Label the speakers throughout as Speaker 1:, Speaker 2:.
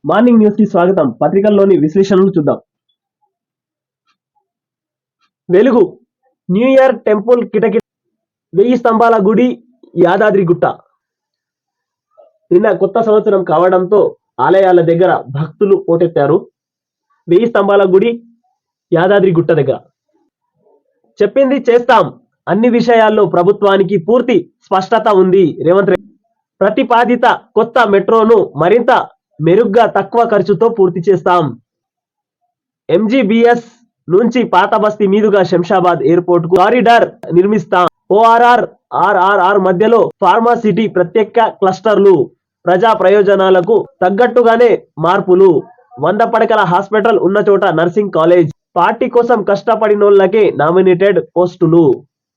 Speaker 1: Morning news కి స్వాగతం. పత్రికల్లోని విశ్లేషణలు చూద్దాం. వెలుగు న్యూ ఇయర్ టెంపుల్ కిటకిట, 1000 స్తంభాల గుడి యాదాద్రి గుట్ట. నిన్న కొత్త సంవత్సరం కావడంతో ఆలయాల దగ్గర భక్తులు పోటెత్తారు. 1000 స్తంభాల గుడి యాదాద్రి గుట్ట దగ్గర చెప్పింది చేస్తాం, అన్ని విషయాల్లో ప్రభుత్వానికి పూర్తి స్పష్టత ఉంది. రేవంత్ రెడ్డి ప్రతిపాదిత కొత్త మెట్రోను మరింత మెరుగ్గా తక్కువ ఖర్చుతో పూర్తి చేస్తాం. ఎంజీబీఎస్ నుంచి పాత బస్తీ మీదుగా శంషాబాద్ ఎయిర్పోర్ట్ కు కారిడార్ నిర్మిస్తాం. ఓఆర్ఆర్ ఆర్ఆర్ఆర్ మధ్యలో ఫార్మా సిటీ ప్రత్యేక క్లస్టర్లు, ప్రజా ప్రయోజనాలకు తగ్గట్టుగానే మార్పులు. 100 పడకల హాస్పిటల్ ఉన్న చోట నర్సింగ్ కాలేజ్. పార్టీ కోసం కష్టపడినోళ్లకే నామినేటెడ్ పోస్టులు.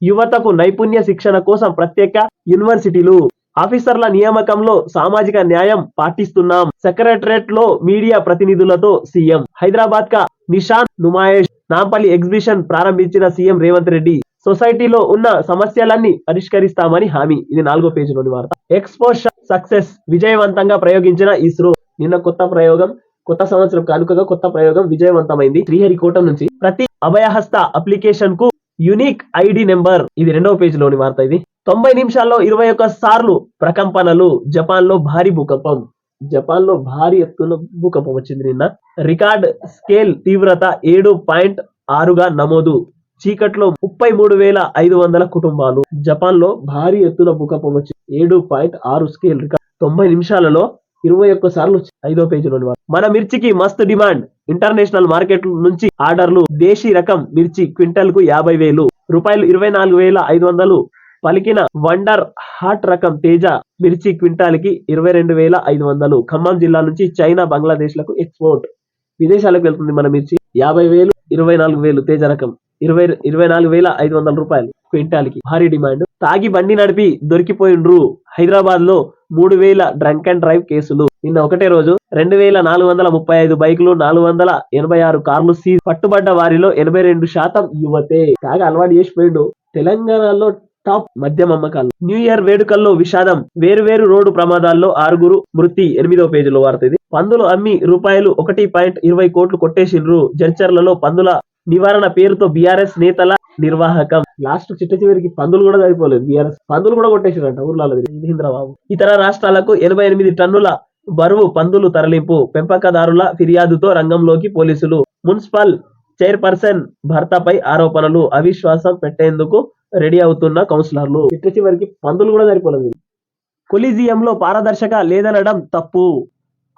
Speaker 1: యువతకు నైపుణ్య శిక్షణ కోసం ప్రత్యేక యూనివర్సిటీలు. ఆఫీసర్ల నియామకంలో సామాజిక న్యాయం పాటిస్తున్నాం. సెక్రటరేట్ లో మీడియా ప్రతినిధులతో సీఎం. హైదరాబాద్ కా నిషాన్ నుమాయిష్. నాంపల్లి ఎగ్జిబిషన్ ప్రారంభించిన సీఎం రేవంత్ రెడ్డి. సొసైటీలో ఉన్న సమస్యలన్నీ పరిష్కరిస్తామని హామీ. ఇది 4వ పేజీలోని వార్త. ఎక్స్పో సక్సెస్, విజయవంతంగా ప్రయోగించిన ఇస్రో. నిన్న కొత్త ప్రయోగం, కొత్త సంవత్సరం కానుకగా కొత్త ప్రయోగం విజయవంతమైంది. శ్రీహరికోట నుంచి ప్రతి అభయహస్త అప్లికేషన్ కు యూనిక్ ఐడి నెంబర్. ఇది 2వ పేజీలోని వార్త. ఇది 90 నిమిషాల్లో 21 సార్లు ప్రకంపనలు. జపాన్ లో భారీ భూకంపం. జపాన్ లో భారీ ఎత్తున భూకంపం వచ్చింది నిన్న. రికార్డ్ స్కేల్ తీవ్రత 7.6గా నమోదు. చీకట్లో 33,500 కుటుంబాలు. జపాన్ లో భారీ ఎత్తున భూకంపం వచ్చింది. 7.6 స్కేల్ రికార్డ్. 90 నిమిషాలలో 21 సార్లు. 5వ పేజీలోని వార్త. మన మిర్చికి మస్తు డిమాండ్. ఇంటర్నేషనల్ మార్కెట్ నుంచి ఆర్డర్లు. దేశీ రకం మిర్చి క్వింటల్ కు 50,000 రూపాయలు. 24,500 పలికిన వండర్ హాట్ రకం తేజ మిర్చి క్వింటాల్ కి 22,500. ఖమ్మం జిల్లా నుంచి చైనా, బంగ్లాదేశ్ లకు ఎక్స్పోర్ట్. విదేశాలకు వెళ్తుంది మన మిర్చి. 50,000, 24,000 తేజ రకం, 24,500 రూపాయలు క్వింటాల్ కి. భారీ డిమాండ్. తాగి బండి నడిపి దొరికిపోయిండ్రు. హైదరాబాద్ లో 3,000 డ్రంక్ అండ్ డ్రైవ్ కేసులు. నిన్న ఒకటే రోజు 2,435 బైకులు, 486 కార్లు సీజ్. పట్టుబడ్డ వారిలో 82% యువతే. తాగి అలవాటు చేసిపోయిండు. తెలంగాణలో టాప్ మద్యం అమ్మకాలు. న్యూ ఇయర్ వేడుకల్లో విషాదం. వేరు రోడ్డు ప్రమాదాల్లో 6 మృతి. 8వ పేజీలో వార్త. ఇది పందులు అమ్మి రూపాయలు 1.20 కోట్లు కొట్టేసిండ్రు. జడ్చర్లలో పందుల నివారణ పేరుతో బీఆర్ఎస్ నేతల నిర్వాహకం. లాస్ట్ చిట్ట చివరికి పందులు కూడా సరిపోలేదు. బీఆర్ఎస్ పందులు కూడా కొట్టేసిరంట ఊర్లలో. మహేంద్రబాబు. ఇతర రాష్ట్రాలకు 88 టన్నుల బరువు పందులు తరలింపు. పెంపకదారుల ఫిర్యాదుతో రంగంలోకి పోలీసులు. మున్సిపల్ చైర్పర్సన్ భర్తపై ఆరోపణలు. అవిశ్వాసం పెట్టేందుకు రెడీ అవుతున్న కౌన్సిలర్లు. చిట్ట చివరికి పందులు కూడా సరిపోలేదు. కొలీజియంలో పారదర్శక లేదనడం తప్పు.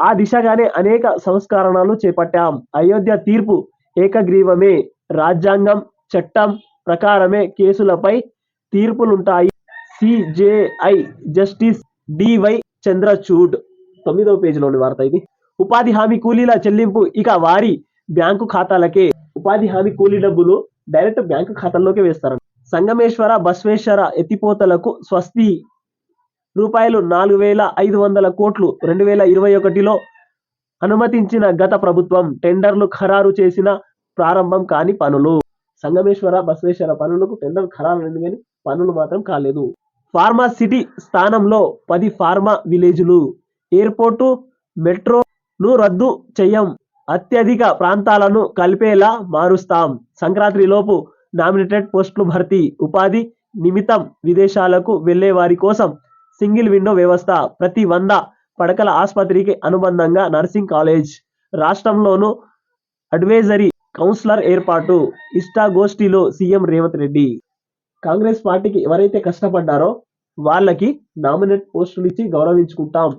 Speaker 1: ఆ దిశగానే అనేక సంస్కరణలు చేపట్టాం. అయోధ్య తీర్పు ఏకగ్రీవమే. రాజ్యాంగం చట్టం ప్రకారమే కేసులపై తీర్పులుంటాయి. CJI justice DY Chandrachud. 9వ పేజీలోని వార్త. ఇది ఉపాధి హామీ కూలీల చెల్లింపు ఇక వారి బ్యాంకు ఖాతాలకే. ఉపాధి హామీ కూలీ డబ్బులు డైరెక్ట్ బ్యాంకు ఖాతాల్లోకి వేస్తారంట. సంగమేశ్వర బస్వేశ్వర ఎత్తిపోతలకు స్వస్తి. రూపాయలు 4,500 కోట్లు 2021లో అనుమతించిన గత ప్రభుత్వం. టెండర్లు ఖరారు చేసిన ప్రారంభం కాని పనులు. సంగమేశ్వర బస్వేశ్వర పనులకు టెండర్ ఖరారైంది కానీ పనులు మాత్రం కాలేదు. ఫార్మా సిటీ స్థానంలో 10 ఫార్మా విలేజులు. ఎయిర్పోర్టు మెట్రోను రద్దు చెయ్యం. అత్యధిక ప్రాంతాలను కలిపేలా మారుస్తాం. సంక్రాంతి లోపు నామినేటెడ్ పోస్టులు భర్తీ. ఉపాధి నిమిత్తం విదేశాలకు వెళ్లే వారి కోసం సింగిల్ విండో వ్యవస్థ. ప్రతి 100 పడకల ఆసుపత్రికి అనుబంధంగా నర్సింగ్ కాలేజ్. రాష్ట్రంలోనూ అడ్వైజరీ కౌన్సిలర్ ఏర్పాటు. ఇష్టాగోష్ఠిలో సీఎం రేవంత్ రెడ్డి. కాంగ్రెస్ పార్టీకి ఎవరైతే కష్టపడ్డారో వాళ్ళకి నామినేట్ పోస్టులు ఇచ్చి గౌరవించుకుంటాం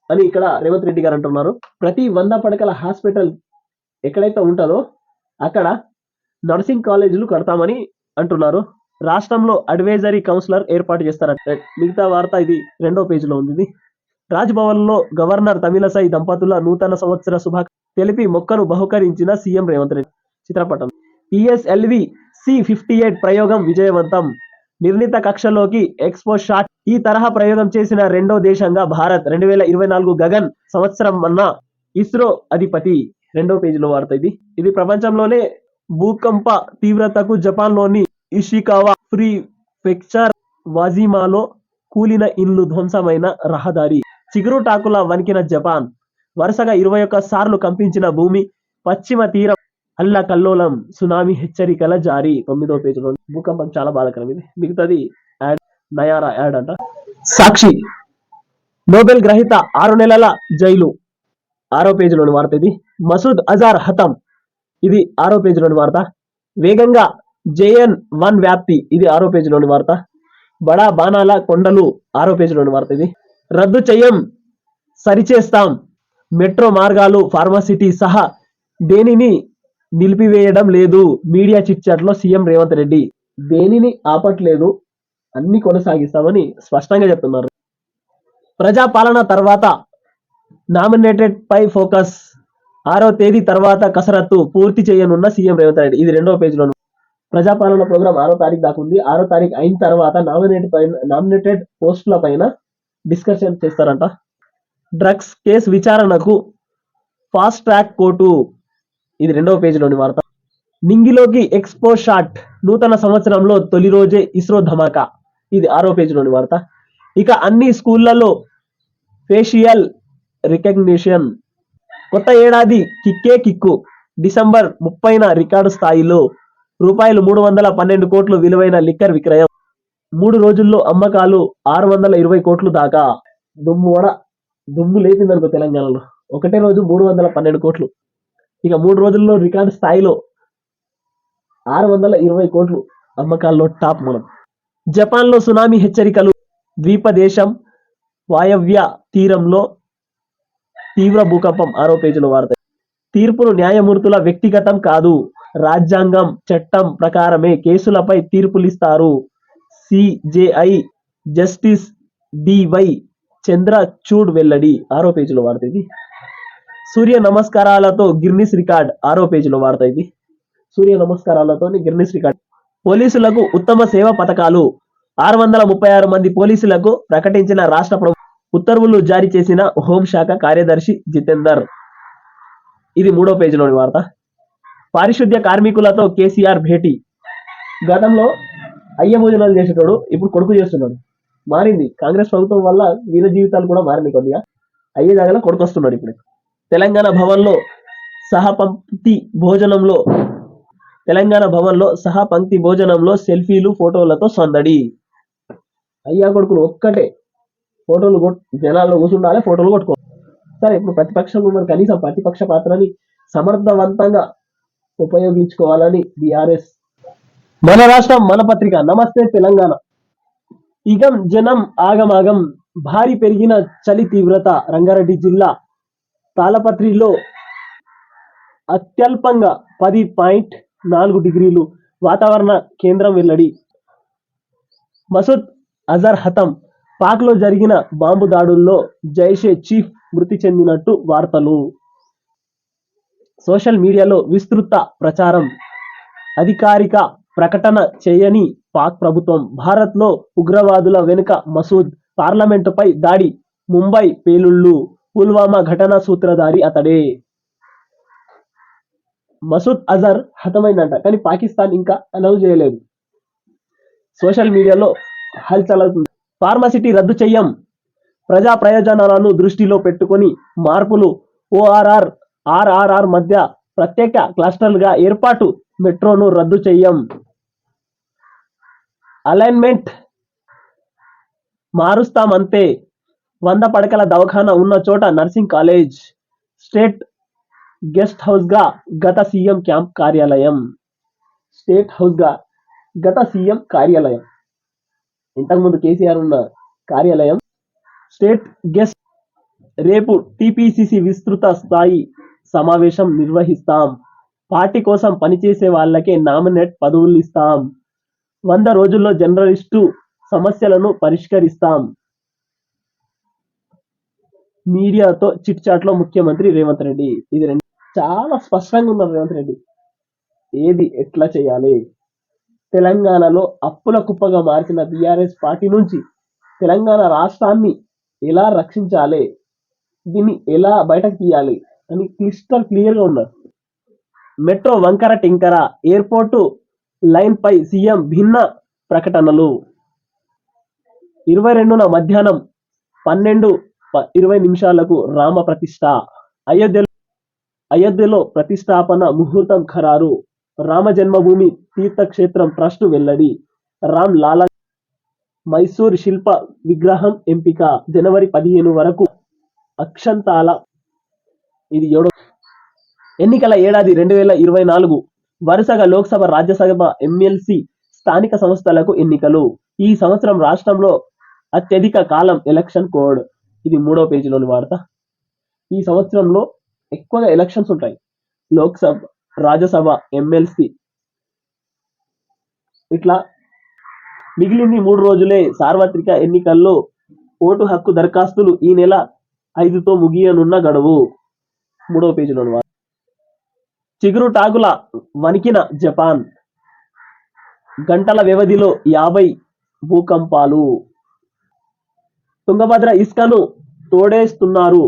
Speaker 1: అని ఇక్కడ రేవంత్ రెడ్డి గారు అంటున్నారు. ప్రతి 100 పడకల హాస్పిటల్ ఎక్కడైతే ఉంటుందో అక్కడ నర్సింగ్ కాలేజీలు కడతామని అంటున్నారు. రాష్ట్రంలో అడ్వైజరీ కౌన్సిలర్ ఏర్పాటు చేస్తారంటే. మిగతా వార్త ఇది 2వ పేజీలో ఉంది. ఇది రాజ్భవన్ లో గవర్నర్ తమిళసై దంపతుల నూతన సంవత్సర శుభాకాంక్షలు తెలిపి మొక్కను బహుకరించిన సీఎం రేవంత్ రెడ్డి. చిత్రపటం. పిఎస్ఎల్వి C-58 ప్రయోగం విజయవంతం. నిర్ణీత కక్షలోకి ఎక్స్పో షాట్. ఈ తరహా ప్రయోగం చేసిన రెండో దేశంగా భారత్. 2024 గగన్ సంవత్సరం అన్న ఇస్రో అధిపతి. 2వ పేజీలో వార్త. ఇది ప్రపంచంలోనే భూకంప తీవ్రతకు జపాన్లోని ఇషికావా ప్రీఫెక్చర్ వాజిమాలో కూలిన ఇల్లు, ధ్వంసమైన రహదారి. చిగురుటాకులా వణికిన జపాన్. వరుసగా 21 సార్లు కంపించిన భూమి, పశ్చిమ తీరం అల్లకల్లోలం, సునామీ హెచ్చరికల జారీ. 9వ పేజీలో భూకంపం చాలా బాధాకరం. ఇది మిగతాది యాడ్, నయారా యాడ్ అంట. సాక్షి నోబెల్ గ్రహీత 6 నెలల జైలు. 6వ పేజీలోని వార్త ఇది. మసూద్ అజార్ హతం. ఇది 6వ పేజీలోని వార్త. వేగంగా JN-1 వ్యాప్తి. ఇది 6వ పేజీలోని వార్త. బడా బాణాల కొండలు. 6వ పేజీలోని వార్త ఇది. రద్దు చెయ్యం, సరిచేస్తాం. మెట్రో మార్గాలు, ఫార్మాసిటీ సహా దేనిని నిలిపివేయడం లేదు. మీడియా చిట్చాట్లో సీఎం రేవంత్ రెడ్డి. దేనిని ఆపట్లేదు, అన్ని కొనసాగిస్తామని స్పష్టంగా చెప్తున్నారు. ప్రజాపాలన తర్వాత నామినేటెడ్ పై ఫోకస్. 6వ తేదీ తర్వాత కసరత్తు పూర్తి చేయనున్న సీఎం రేవంత్ రెడ్డి. ఇది 2వ పేజీలో. ప్రజాపాలన ప్రోగ్రాం 6వ తారీఖు దాకా ఉంది. 6వ తారీఖు అయిన తర్వాత నామినేటెడ్ పోస్టుల పైన డిస్కషన్ చేస్తారంట. డ్రగ్స్ కేసు విచారణకు ఫాస్ట్ ట్రాక్ కోర్టు. ఇది 2వ పేజీలోని వార్త. నింగిలోకి ఎక్స్పో షాట్. నూతన సంవత్సరంలో తొలి రోజే ఇస్రో ధమాకా. ఇది 6వ పేజీలోని వార్త. ఇక అన్ని స్కూళ్లలో ఫేషియల్ రికగ్నిషన్. కొత్త ఏడాది కిక్కే కిక్కు. డిసెంబర్ 30న రికార్డు స్థాయిలో రూపాయలు 312 కోట్లు విలువైన లిక్కర్ విక్రయం. 3 రోజుల్లో అమ్మకాలు 620 కోట్లు దాకా. దుమ్ము లేపిందనుకో తెలంగాణలో. ఒకటే రోజు 312 కోట్లు. ఇక 3 రోజుల్లో రికార్డు స్థాయిలో 620 కోట్లు అమ్మకాల్లో టాప్ మనం. జపాన్లో సునామీ హెచ్చరికలు. ద్వీప దేశం వాయవ్య తీరంలో తీవ్ర భూకంపం. 6వ పేజీలో వార్త. తీర్పును న్యాయమూర్తుల వ్యక్తిగతం కాదు, రాజ్యాంగం చట్టం ప్రకారమే కేసులపై తీర్పులిస్తారు. CJI జస్టిస్ DY చంద్రచూడ్ వెల్లడి. 6వ పేజీలో వార్త ఇది. సూర్య నమస్కారాలతో గిన్నిస్ రికార్డ్. 6వ పేజీలో వార్త ఇది. సూర్య నమస్కారాలతో గిన్నిస్ రికార్డ్. పోలీసులకు ఉత్తమ సేవ పథకాలు. 636 మంది పోలీసులకు ప్రకటించిన రాష్ట్ర ప్రభుత్వం. ఉత్తర్వులు జారీ చేసిన హోంశాఖ కార్యదర్శి జితేందర్. ఇది 3వ పేజీలోని వార్త. పారిశుద్ధ్య కార్మికులతో కేసీఆర్ భేటీ. గతంలో అయ్య భోజనాలు చేసేటోడు ఇప్పుడు కొడుకు చేస్తున్నాడు. మారింది. కాంగ్రెస్ ప్రభుత్వం వల్ల వీళ్ళ జీవితాలు కూడా మారినాయి కొద్దిగా. అయ్యే జాగాలో కొడుకు వస్తున్నాడు ఇప్పుడు. తెలంగాణ భవన్లో సహపంక్తి భోజనంలో సెల్ఫీలు, ఫోటోలతో సందడి. అయ్యా కొడుకులు ఒక్కటే ఫోటోలు జనాల్లో కూర్చుండాలి, ఫోటోలు కొట్టుకో. సరే, ఇప్పుడు ప్రతిపక్షంలో మరి కనీసం ప్రతిపక్ష పాత్రని సమర్థవంతంగా ఉపయోగించుకోవాలని BRS. మన రాష్ట్రం మన పత్రిక. నమస్తే తెలంగాణ. ఇగం జనం ఆగమాగం. భారీ పెరిగిన చలి తీవ్రత. రంగారెడ్డి జిల్లా తాళపత్రిలో అత్యల్పంగా 10.4 డిగ్రీలు. వాతావరణ కేంద్రం వెల్లడి. మసూద్ అజర్ హతం. పాక్లో జరిగిన బాంబు దాడుల్లో జైషే చీఫ్ మృతి చెందినట్టు వార్తలు. సోషల్ మీడియాలో విస్తృత ప్రచారం. అధికారిక ప్రకటన చేయని పాక్ ప్రభుత్వం. భారత్లో ఉగ్రవాదుల వెనుక మసూద్. పార్లమెంటుపై దాడి. ముంబై పేలుళ్లు. పుల్వామా ఘటన సూత్రధారి అతడే. మసూద్ అజర్ హతమైందంట, కానీ పాకిస్తాన్ ఇంకా అనౌన్స్ చేయలేదు. సోషల్ మీడియాలో హల్చల్ అవుతుంది. ఫార్మాసిటీ రద్దు చెయ్యం. ప్రజా ప్రయోజనాలను దృష్టిలో పెట్టుకొని మార్పులు. ORR, RRR మధ్య ప్రత్యేక క్లస్టర్లుగా ఏర్పాటు. మెట్రోను రద్దు చెయ్యం. అలైన్మెంట్ మారుస్తామంతే. 100 పడకల దవాఖానా ఉన్న చోట nursing college. State guest house గా గత సీఎం క్యాంప్ కార్యాలయం. స్టేట్ హౌస్ గా గత సీఎం కార్యాలయం. ఇంతకుముందు కేసీఆర్ ఉన్న కార్యాలయం స్టేట్ గెస్ట్. రేపు TPCC విస్తృత స్థాయి సమావేశం నిర్వహిస్తాం. పార్టీ కోసం పనిచేసే వాళ్ళకే నామినేట్ పదవులు ఇస్తాం. 100 రోజుల్లో జర్నలిస్టు సమస్యలను పరిష్కరిస్తాం. మీడియాతో చిట్ చాట్ లో ముఖ్యమంత్రి రేవంత్ రెడ్డి. ఇది చాలా స్పష్టంగా ఉన్నారు రేవంత్ రెడ్డి. ఏది ఎట్లా చేయాలి. తెలంగాణలో అప్పుల కుప్పగా మార్చిన BRS పార్టీ నుంచి తెలంగాణ రాష్ట్రాన్ని ఎలా రక్షించాలి, దీన్ని ఎలా బయటకు తీయాలి అని క్లియర్గా ఉన్నారు. మెట్రో వంకర టింకర. ఎయిర్పోర్టు లైన్ పై సీఎం భిన్న ప్రకటనలు. 22న మధ్యాహ్నం 12:20 రామ ప్రతిష్ఠ. అయోధ్యలో అయోధ్యలో ప్రతిష్టాపన ముహూర్తం ఖరారు. రామ జన్మభూమి తీర్థక్షేత్రం ట్రస్ట్ వెల్లడి. రామ్ లాలా మైసూర్ శిల్ప విగ్రహం ఎంపిక. జనవరి 15 వరకు అక్షంతాల. ఇది ఎన్నికల ఏడాది 2024. వరుసగా లోక్సభ, రాజ్యసభ, ఎమ్మెల్సీ, స్థానిక సంస్థలకు ఎన్నికలు. ఈ సంవత్సరం రాష్ట్రంలో అత్యధిక కాలం ఎలక్షన్ కోడ్. ఇది 3వ పేజీలోని వార్త. ఈ సంవత్సరంలో ఎక్కువగా ఎలక్షన్స్ ఉంటాయి. లోక్సభ, రాజ్యసభ, ఎమ్మెల్సీ ఇట్లా. మిగిలింది 3 రోజులే. సార్వత్రిక ఎన్నికల్లో ఓటు హక్కు దరఖాస్తులు ఈ నెల 5తో ముగియనున్న గడువు. 3వ పేజీలోని వార్త. చిగురుటాకుల వణికిన జపాన్. గంటల వ్యవధిలో 50 భూకంపాలు. తుంగభద్ర ఇసుకను తోడేస్తున్నారు.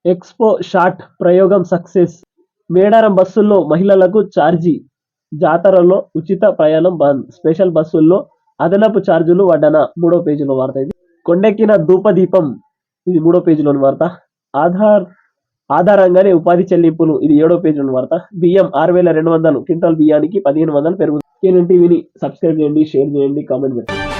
Speaker 1: ఎక్స్పో షాట్ ప్రయోగం సక్సెస్. మేడారం బస్సుల్లో మహిళలకు ఛార్జీ. జాతరలో ఉచిత ప్రయాణం బంద్. స్పెషల్ బస్సుల్లో అదనపు ఛార్జీలు వడ్డన. 3వ పేజీలో వార్త. ఇది కొండెక్కిన ధూపదీపం. ఇది 3వ పేజీలోని వార్త. ఆధారంగానే ఉపాధి చెల్లింపులు. ఇది 7వ పేజీలోని వార్త. బియ్యం 6200 క్వింటాల్ బియ్యానికి 1500 పెరుగుతుంది. కేఎన్ఎన్ టీవీని సబ్స్క్రైబ్ చేయండి, షేర్ చేయండి, కామెంట్ పెట్టండి.